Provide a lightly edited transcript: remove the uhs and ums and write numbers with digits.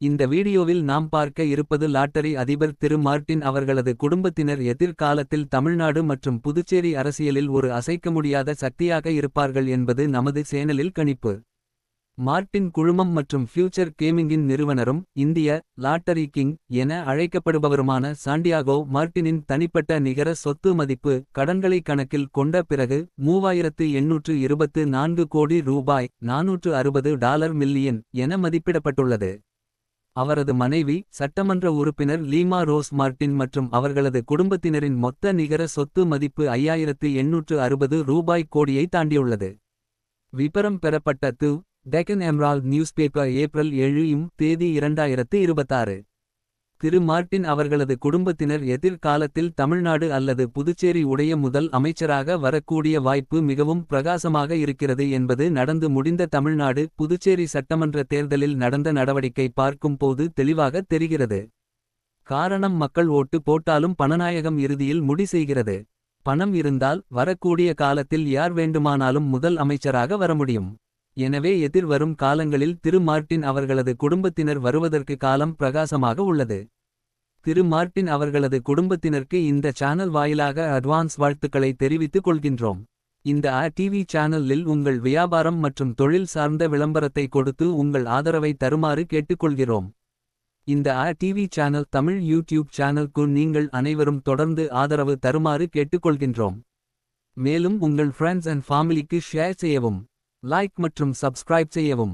இந்த வீடியோவில் நாம் பார்க்க இருப்பது லாட்டரி அதிபர் திரு மார்ட்டின் அவர்களது குடும்பத்தினர் எதிர்காலத்தில் தமிழ்நாடு மற்றும் புதுச்சேரி அரசியலில் ஒரு அசைக்க முடியாத சக்தியாக இருப்பார்கள் என்பது நமது சேனலில் கணிப்பு. மார்ட்டின் குழுமம் மற்றும் ஃபியூச்சர் கேமிங்கின் நிறுவனரும் இந்திய லாட்டரி கிங் என அழைக்கப்படுபவருமான சாண்டியாகோ மார்ட்டினின் தனிப்பட்ட நிகர சொத்து மதிப்பு கடன்களை கணக்கில் கொண்ட பிறகு $3824 கோடி $460 மில்லியன் என மதிப்பிடப்பட்டுள்ளது. அவரது மனைவி சட்டமன்ற உறுப்பினர் லீமா ரோஸ் மார்ட்டின் மற்றும் அவர்களது குடும்பத்தினரின் மொத்த நிகர சொத்து மதிப்பு $5860 கோடியை தாண்டியுள்ளது. விபரம் பெறப்பட்ட து டெக்கன் எமரால்ட் நியூஸ்பேப்பர் ஏப்ரல் 7 தேதி 2026. திரு மார்ட்டின் அவர்களது குடும்பத்தினர் எதிர்காலத்தில் தமிழ்நாடு அல்லது புதுச்சேரி உடைய முதல் அமைச்சராக வரக்கூடிய வாய்ப்பு மிகவும் பிரகாசமாக இருக்கிறது என்பது நடந்து முடிந்த தமிழ்நாடு புதுச்சேரி சட்டமன்ற தேர்தலில் நடந்த நடவடிக்கை பார்க்கும் போது தெளிவாக தெரிகிறது. காரணம், மக்கள் ஓட்டு போட்டாலும் பணநாயகம் இறுதியில் முடி செய்கிறது. பணம் இருந்தால் வரக்கூடிய காலத்தில் யார் வேண்டுமானாலும் முதல் அமைச்சராக வர முடியும். எனவே எதிர்வரும் காலங்களில் திரு மார்ட்டின் அவர்களது குடும்பத்தினர் வருவதற்கு காலம் பிரகாசமாக உள்ளது. திரு மார்ட்டின் அவர்களது குடும்பத்தினருக்கு இந்த சேனல் வாயிலாக அட்வான்ஸ் வாழ்த்துக்களை தெரிவித்துக் கொள்கின்றோம். இந்த டிவி சேனலில் உங்கள் வியாபாரம் மற்றும் தொழில் சார்ந்த விளம்பரத்தை கொடுத்து உங்கள் ஆதரவை தருமாறு கேட்டுக்கொள்கிறோம். இந்த டிவி சேனல் தமிழ் யூடியூப் சேனலுக்கு நீங்கள் அனைவரும் தொடர்ந்து ஆதரவு தருமாறு கேட்டுக்கொள்கின்றோம். மேலும் உங்கள் ஃப்ரெண்ட்ஸ் அண்ட் ஃபேமிலிக்கு ஷேர் செய்யவும், லைக் மற்றும் சப்ஸ்கிரைப் செய்யவும்.